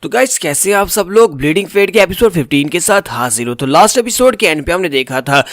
तो गाइस कैसे आप सब लोग ब्लीडिंग फेट के एपिसोड 15 के साथ हाजिर हो। तो लास्ट एपिसोड के एंड पे हमने देखा था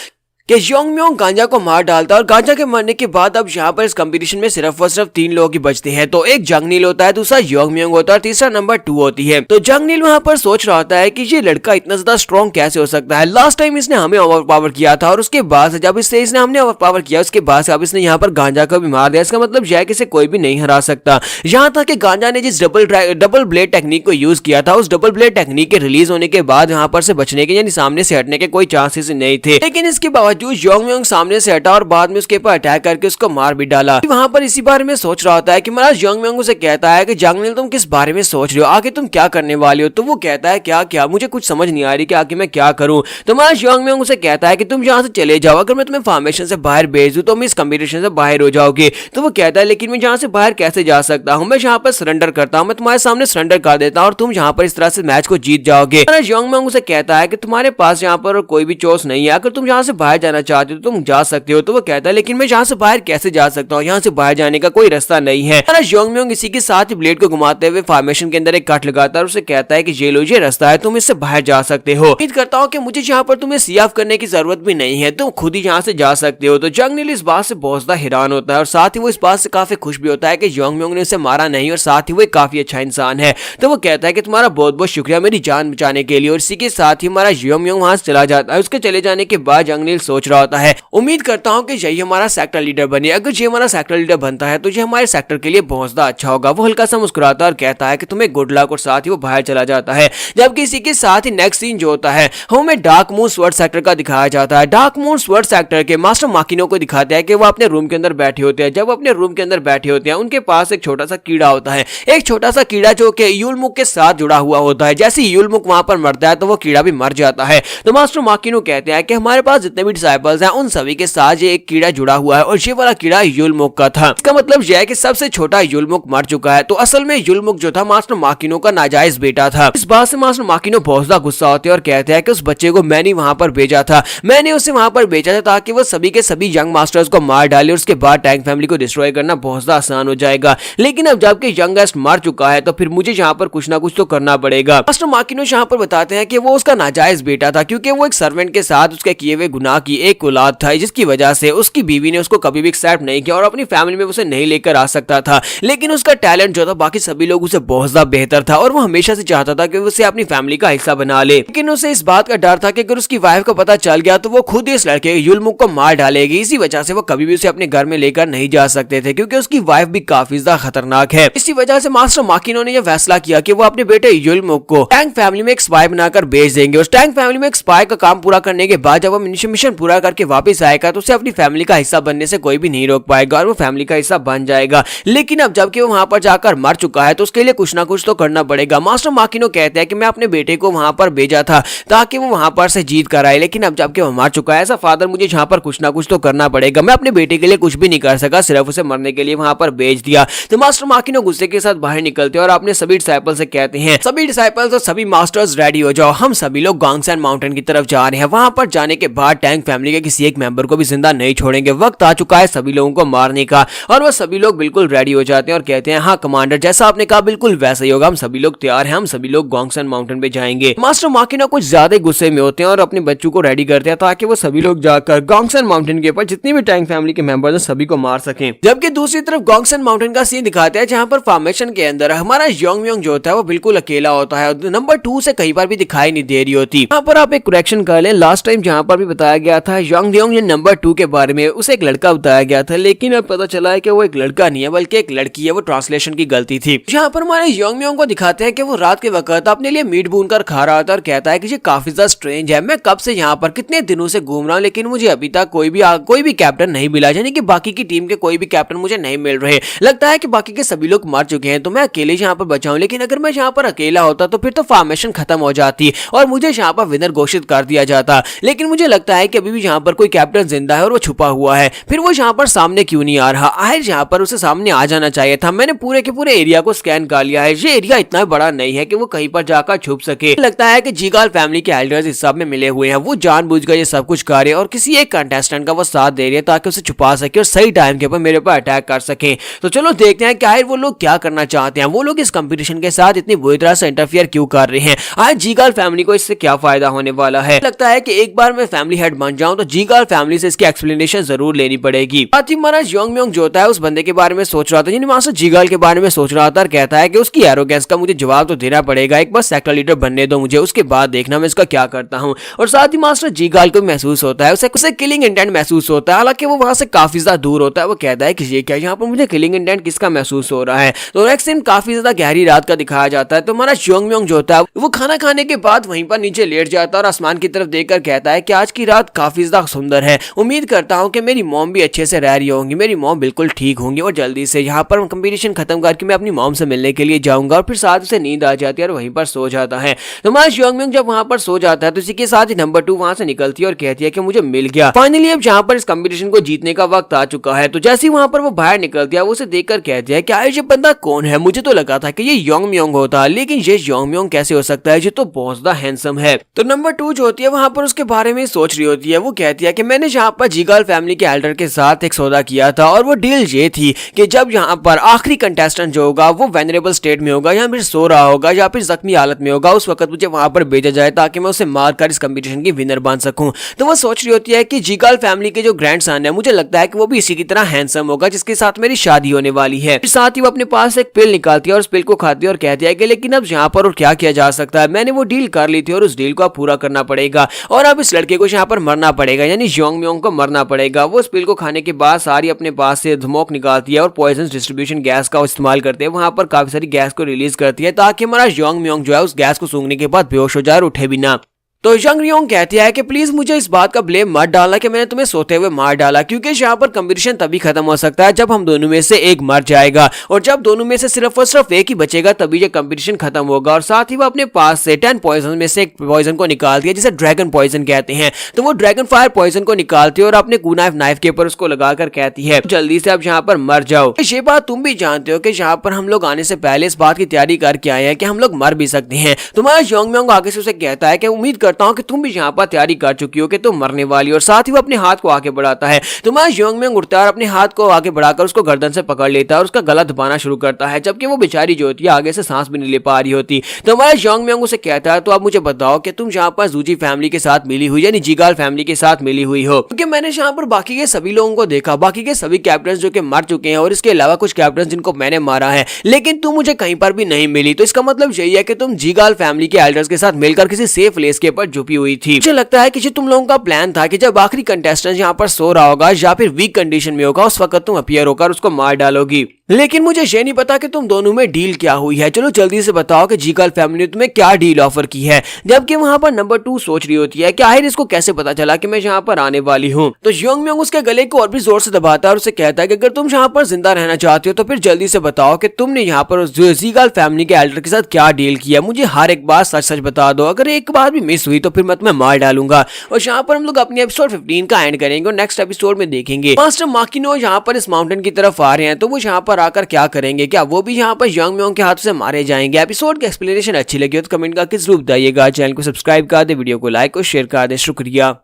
कि योंग म्योंग गांजा को मार डालता है और गांजा के मरने के बाद अब यहाँ पर इस कंपटीशन में सिर्फ और सिर्फ 3 लोगों की बचते हैं। तो एक जंग नील होता है, दूसरा योंग म्योंग होता है और तीसरा नंबर 2 होती है। तो जंग नील वहाँ पर सोच रहा होता है कि ये लड़का इतना ज्यादा स्ट्रॉन्ग कैसे हो सकता है। लास्ट टाइम इसने हमें ओवर पावर किया था और उसके बाद जब इसने हमने ओवर पावर किया उसके बाद अब इसने यहाँ पर गांजा को भी मार दिया। इसका मतलब यह किसे कोई भी नहीं हरा सकता। यहाँ तक कि गांजा ने जिस डबल ब्लेड टेक्निक को यूज किया था, उस डबल ब्लेड टेक्निक के रिलीज होने के बाद यहाँ पर से बचने के यानी सामने से हटने के कोई चांसेस नहीं थे। लेकिन इसके बावजूद योंग म्योंग सामने से हटा और बाद में उसके ऊपर अटैक करके उसको मार भी डाला। वहां पर इसी बारे में सोच रहा होता है कि महाराज योंग म्योंग से कहता है कि जंग नील तुम किस बारे में सोच रहे हो, आगे तुम क्या करने वाले हो। तो वो कहता है क्या क्या मुझे कुछ समझ नहीं आ रही कि आगे मैं क्या करूं। तो महाराज योंग म्योंग से कहता है कि तुम यहाँ से चले जाओ, अगर मैं तुम्हें फॉर्मेशन से बाहर भेज दूं तो मैं इस कॉम्पिटिशन से बाहर हो जाओगे। तो वो कहता है लेकिन मैं यहाँ से बाहर कैसे जा सकता हूँ, मैं यहाँ पर सरेंडर करता हूँ, मैं तुम्हारे सामने सरेंडर कर देता हूँ और तुम यहाँ पर इस तरह से मैच को जीत जाओगे। महाराज योंग म्योंग से कहता है कि तुम्हारे पास यहाँ पर कोई भी चॉइस नहीं है, अगर तुम यहाँ से बाहर जाना चाहते हो तो तुम जा सकते हो। तो वो कहता है लेकिन मैं यहाँ से बाहर कैसे जा सकता हूँ, यहाँ से बाहर जाने का कोई रास्ता नहीं है। योंग म्योंग इसी के साथ ही ब्लेड को घुमाते हुए फॉर्मेशन के अंदर एक कट लगाता है और उसे कहता है कि ये लो ये रास्ता है, तुम इससे बाहर जा सकते हो। उम्मीद करता हूँ कि मुझे यहाँ पर तुम्हें सी ऑफ करने की जरूरत भी नहीं है, तुम खुद ही यहाँ से जा सकते हो। तो जंग नील इस बात से बहुत ज्यादा हैरान होता है और साथ ही वो इस बात से काफी खुश भी होता है कि योंग म्योंग ने उसे मारा नहीं और साथ ही वो काफी अच्छा इंसान है। तो वो कहता है कि तुम्हारा बहुत बहुत शुक्रिया मेरी जान बचाने के लिए। और इसी के साथ ही हमारा योंग म्योंग वहां से चला जाता है। उसके चले जाने के बाद जंग नील सोच रहा होता है, उम्मीद करता हूँ कि यही हमारा सेक्टर लीडर बने। अगर ये हमारा सेक्टर लीडर बनता है तो ये हमारे सेक्टर के लिए बहुत ज्यादा अच्छा होगा। वो हल्का सा मुस्कुराता है और कहता है कि तुम्हें गुड लक और साथ ही वो बाहर चला जाता है। जबकि इसी के साथ ही नेक्स्ट सीन जो होता है हमें डार्क मून स्वर्ड सेक्टर का दिखाया जाता है। डार्क मून स्वर्ड सेक्टर के मास्टर माकिनो को दिखाते हैं कि वो अपने रूम के अंदर बैठे होते हैं। जब वो अपने रूम के अंदर बैठे होते हैं उनके पास एक छोटा सा कीड़ा होता है, एक छोटा सा कीड़ा जो कि यूलमुक के साथ जुड़ा हुआ होता है। जैसे यूलमुक वहां पर मरता है तो वो कीड़ा भी मर जाता है। तो मास्टर माकिनो कहते हैं कि हमारे पास जितने भी डिसाइपल्स हैं उन सभी के साथ ये एक कीड़ा जुड़ा हुआ है और ये वाला कीड़ा यूलमुक का था। इसका मतलब यह है कि सबसे छोटा यूलमुक मर चुका है। तो असल में यूलमुक जो था मास्टर माकिनो का नाजायज बेटा था। इस बात से मास्टर माकिनो बहुत ज्यादा गुस्सा होते हैं और कहते हैं कि उस बच्चे को मैंने वहां पर भेजा था, मैंने उसे वहां पर भेजा था ताकि वो सभी के सभी यंग मास्टर्स को मार डाले और उसके बाद टैंक फैमिली को डिस्ट्रॉय करना बहुत ज्यादा आसान हो जाएगा। लेकिन अब जबकि यंगेस्ट मर चुका है तो फिर मुझे यहाँ पर कुछ ना कुछ तो करना पड़ेगा। मास्टर माकिनो यहाँ पर बताते हैं कि वो उसका नाजायज बेटा था क्योंकि वो एक सर्वेंट के साथ उसके किए हुए गुनाह की एक औलाद था, जिसकी वजह से उसकी बीवी ने उसको कभी भी एक्सेप्ट नहीं किया और अपनी फैमिली में उसे नहीं लेकर आ सकता था। लेकिन उसका टैलेंट जो था बाकी सभी लोग उसे बहुत ज्यादा बेहतर था और वो हमेशा से चाहता था कि उसे अपनी फैमिली का हिस्सा बना ले। लेकिन उसे इस बात का डर था कि अगर उसकी वाइफ को पता चल गया तो वो खुद ही इस लड़के यूलमुक को मार डालेगी। इसी वजह से वो कभी भी उसे अपने घर में लेकर नहीं जा सकते थे क्योंकि उसकी वाइफ भी काफी ज्यादा खतरनाक है। इसी वजह से मास्टर माकिनो ने यह फैसला किया कि वो अपने बेटे यूलमुक को टैंक फैमिली में एक स्पाई बनाकर भेज देंगे। उस टैंक फैमिली में एक स्पाई का काम पूरा करने के बाद जब वो मिशन पूरा करके वापस आएगा तो उसे अपनी फैमिली का हिस्सा बनने से कोई भी नहीं रोक पाएगा और वो फैमिली का हिस्सा बन जाएगा। लेकिन अब जबकि वो वहां पर जाकर मर चुका है तो उसके लिए कुछ ना कुछ तो करना पड़ेगा। मास्टर माकिनो कहते हैं कि मैं अपने बेटे को वहां पर भेजा था ताकि वो वहां पर से जीत कर आए, लेकिन अब जबकि वो मर चुका है ऐसा फादर मुझे यहाँ पर कुछ ना कुछ तो करना पड़ेगा। मैं अपने बेटे के लिए कुछ भी नहीं कर सका, सिर्फ उसे मरने के लिए वहां पर भेज दिया। तो मास्टर माकिनो गुस्से के साथ बाहर निकलते हैं और अपने सभी डिसाइपल से कहते हैं सभी डिसाइपल्स और सभी मास्टर्स रेडी हो जाओ, हम सभी लोग गॉन्गसन माउंटेन की तरफ जा रहे हैं। वहां पर जाने के बाद टैंक फैमिली के किसी एक मेंबर को भी जिंदा नहीं छोड़ेंगे। वक्त आ चुका है सभी लोगों को मारने का। और वो सभी लोग बिल्कुल रेडी हो जाते हैं और कहते हैं हाँ कमांडर जैसा आपने कहा बिल्कुल वैसा ही होगा, हम सभी लोग तैयार हैं, हम सभी लोग गॉन्गसन माउंटेन पे जाएंगे। मास्टर माकिनो कुछ ज्यादा गुस्से में होते हैं और अपने बच्चों को रेडी करते हैं ताकि वो सभी लोग जाकर गॉन्गसन माउंटेन के ऊपर जितनी भी टैंक फैमिली के मेंबर्स हैं सभी को मार सकें। जबकि दूसरी तरफ गॉन्गसन माउंटेन का सीन दिखाते हैं जहां पर फॉर्मेशन के अंदर हमारा योंग म्योंग जो होता है वो बिल्कुल अकेला होता है, नंबर 2 से कहीं पर भी दिखाई नहीं दे रही होती। यहाँ पर आप एक करेक्शन कर लें, लास्ट टाइम जहाँ पर भी बताया गया था योंग म्योंग नंबर 2 के बारे में उसे एक लड़का बताया गया था, लेकिन अब पता चला है कि वो एक लड़का नहीं है बल्कि एक लड़की है, वो ट्रांसलेशन की गलती थी। यहाँ पर हमारे योंग म्योंग को दिखाते हैं कि वो रात के वक्त अपने लिए मीट भून कर खा रहा था और कहता है कि ये काफी ज्यादा स्ट्रेंज है, मैं कब से यहाँ पर कितने दिनों से घूम रहा हूँ लेकिन मुझे अभी तक कोई भी कैप्टन नहीं मिला, यानी कि बाकी की टीम के कोई भी कैप्टन मुझे नहीं मिल रहे। लगता है कि बाकी के सभी लोग मर चुके हैं तो मैं अकेले यहाँ पर बचा हूँ, लेकिन अगर मैं यहाँ पर अकेला होता तो फिर तो फॉर्मेशन खत्म हो जाती और मुझे यहाँ पर विनर घोषित कर दिया जाता। लेकिन मुझे लगता है कि अभी अभी भी यहाँ पर कोई कैप्टन जिंदा है और वो छुपा हुआ है, फिर वो यहाँ पर सामने क्यों नहीं आ रहा? आखिर यहाँ पर उसे सामने आ जाना चाहिए था। मैंने पूरे के पूरे एरिया को स्कैन कर लिया है, ये एरिया इतना बड़ा नहीं है कि वो कहीं पर जाकर छुप सके। लगता है कि जीगाल फैमिली के एल्डर्स इस सब में मिले हुए हैं, वो जानबूझकर ये सब कुछ कर रहे हैं और किसी एक कंटेस्टेंट का वो साथ दे रही है ताकि उसे छुपा सके और सही टाइम के ऊपर मेरे पर अटैक कर सके। तो चलो देखते हैं कि आखिर वो लोग क्या करना चाहते हैं, वो लोग इस कंपटीशन के साथ इतनी बुरी तरह से इंटरफियर क्यों कर रहे हैं, आज जीगाल फैमिली को इससे क्या फायदा होने वाला है। लगता है कि एक बार मैं फैमिली हेड बन जाऊं तो जीगाल फैमिली से इसकी एक्सप्लेनेशन जरूर लेनी पड़ेगी। साथ ही हमारा योंगम्योंग जो होता है उस बंदे के बारे में सोच रहा था, यानी मास्टर जीगाल के बारे में सोच रहा था और कहता है कि उसकी एरोगेंस का मुझे जवाब तो देना पड़ेगा, एक बार सेक्टर लीडर बनने दो मुझे, उसके बाद देखना मैं इसका क्या करता हूँ। और साथ ही मास्टर जीगाल को महसूस होता है, उसे किलिंग इंटेंट महसूस होता है, हालांकि वो वहां से काफी ज्यादा दूर होता है। वो कहता है कि ये क्या, यहाँ पर मुझे किलिंग इंटेंट किसका महसूस हो रहा है। तो नेक्स्ट सीन काफी ज्यादा गहरी रात का दिखाया जाता है। तो हमारा योंगम्योंग जो होता है वो खाना खाने के बाद वहीं पर नीचे लेट जाता है और आसमान की तरफ देखकर कहता है कि आज की रात काफी ज्यादा सुंदर है, उम्मीद करता हूँ कि मेरी मॉम भी अच्छे से रह रही होंगी, मेरी मॉम बिल्कुल ठीक होंगी और जल्दी से यहाँ पर कंपटीशन खत्म करके मैं अपनी मॉम से मिलने के लिए जाऊंगा। और फिर साथ उसे नींद आ जाती है और वहीं पर सो जाता है। तो हमारा योंगम्योंग जब वहां पर सो जाता है तो इसी के साथ ही नंबर 2 वहां से निकलती है और कहती है कि मुझे मिल गया, फाइनली अब जहाँ पर इस कंपटीशन को जीतने का वक्त आ चुका है। तो जैसे ही वहां पर वो बाहर निकलती है वो उसे देखकर कहती है कि आखिर ये बंदा कौन है, मुझे तो लगा था कि ये योंगम्योंग होता, लेकिन ये योंगम्योंग कैसे हो सकता है, ये तो बहुत ज्यादा हैंडसम है। तो नंबर 2 जो होती है वहां पर उसके बारे में सोच रही होती है। वो कहती है कि मैंने यहाँ पर जीगाल फैमिली के एल्डर के साथ एक सौदा किया था और वो डील ये थी कि जब यहाँ पर आखिरी कंटेस्टेंट जो होगा वो वेनरेबल स्टेट में होगा या फिर सो रहा होगा या फिर जख्मी हालत में होगा, उस वक्त मुझे वहां पर भेजा जाए ताकि मैं उसे मारकर इस कंपटीशन की विनर बन सकूं। तो वो सोच रही होती है कि जीगाल फैमिली के जो ग्रैंडसन है मुझे लगता है कि वो भी इसी की तरह हैंडसम होगा जिसके साथ मेरी शादी होने वाली है। फिर साथ ही वो अपने पास एक पिल निकालती है और उस पिल को खाती है और कहती है कि लेकिन अब यहाँ पर और क्या किया जा सकता है, मैंने वो डील कर ली थी और उस डील को पूरा करना पड़ेगा और अब इस लड़के को यहाँ पर मरना पड़ेगा, यानी योंगम्योंग को मरना पड़ेगा। वो उस पिल को खाने के बाद सारी अपने पास से स्मोक निकालती है और पॉइजन डिस्ट्रीब्यूशन गैस का इस्तेमाल करते हैं, वहां पर काफी सारी गैस को रिलीज करती है ताकि हमारा योंगम्योंग जो है उस गैस को सूंघने के बाद बेहोश हो जाए और उठे भी ना। तो योंगम्योंग कहती है कि प्लीज मुझे इस बात का ब्लेम मत डालना कि मैंने तुम्हें सोते हुए मार डाला, क्योंकि यहाँ पर कंपटीशन तभी खत्म हो सकता है जब हम दोनों में से एक मर जाएगा और जब दोनों में से सिर्फ और सिर्फ एक ही बचेगा तभी ये कंपटीशन खत्म होगा। और साथ ही वो अपने पास से 10 पॉइजन में से एक पॉइजन को निकालती है जिसे ड्रैगन पॉइजन कहते हैं। तो वो ड्रैगन फायर पॉइजन को निकालती है और अपने कुनाइफ नाइफ के ऊपर उसको लगाकर कहती है जल्दी से अब यहाँ पर मर जाओ। ये बात तुम भी जानते हो कि यहाँ पर हम लोग आने से पहले इस बात की तैयारी करके आए हैं कि हम लोग मर भी सकते हैं। तुम्हारा योंगम्योंग आगे से उसे कहता है कि उम्मीद करता हूँ कि तुम भी पर तैयारी कर चुकी हो कि तुम मरने वाली, और साथ ही वो अपने हाथ को आगे बढ़ाता है। तुम्हारा योंगम्योंग उठता है और अपने हाथ को आगे बढ़ाकर उसको गर्दन से पकड़ लेता है और उसका गला दबाना शुरू करता है, जबकि वो बेचारी जो होती है आगे से सांस भी नहीं ले पा रही होती। तो हमारा योंगम्योंग उसे कहता है तो आप मुझे बताओ कि तुम यहाँ पर जूजी फैमिली के साथ मिली हुई यानी जीगाल फैमिली के साथ मिली हुई हो, क्योंकि मैंने यहाँ पर बाकी के सभी लोगों को देखा, बाकी के सभी कैप्टन जो कि मर चुके हैं और इसके अलावा कुछ कैप्टन जिनको मैंने मारा है, लेकिन तुम मुझे कहीं पर भी नहीं मिली। तो इसका मतलब यही है कि तुम जीगाल फैमिली के एल्डर्स के साथ मिलकर किसी सेफ प्लेस के ऊपर छुपी हुई थी। मुझे लगता है कि तुम लोगों का प्लान था कि जब आखिरी कंटेस्टेंट यहाँ पर सो रहा होगा या फिर वीक कंडीशन में होगा उस वक्त तुम अपीयर होकर उसको मार डालोगी, लेकिन मुझे ये नहीं पता कि तुम दोनों में डील क्या हुई है। चलो जल्दी से बताओ कि जीगाल फैमिली ने तुम्हें क्या डील ऑफर की है। जबकि वहां पर नंबर 2 सोच रही होती है कि आखिर इसको कैसे पता चला कि मैं यहाँ पर आने वाली हूँ। तो योंगम्योंग उसके गले को और भी जोर से दबाता है और उसे कहता है कि अगर तुम यहाँ पर जिंदा रहना चाहते हो तो फिर जल्दी से बताओ कि तुमने यहाँ पर जीगाल फैमिली के एल्डर के साथ क्या डील किया, मुझे हर एक बात सच सच बता दो, अगर एक बार भी मिस हुई तो फिर मैं तुम्हें मार डालूंगा। और यहाँ पर हम लोग अपने एपिसोड 15 का एंड करेंगे और नेक्स्ट एपिसोड में देखेंगे मास्टर माकिनो यहाँ पर इस माउंटेन की तरफ आ रहे हैं, तो वो यहाँ पर आकर क्या करेंगे, क्या वो भी यहाँ पर योंगम्योंग के हाथों से मारे जाएंगे। एपिसोड की एक्सप्लेनेशन अच्छी लगी हो तो कमेंट करके जरूर बताइएगा। चैनल को सब्सक्राइब कर दे, वीडियो को लाइक और शेयर कर दे। शुक्रिया।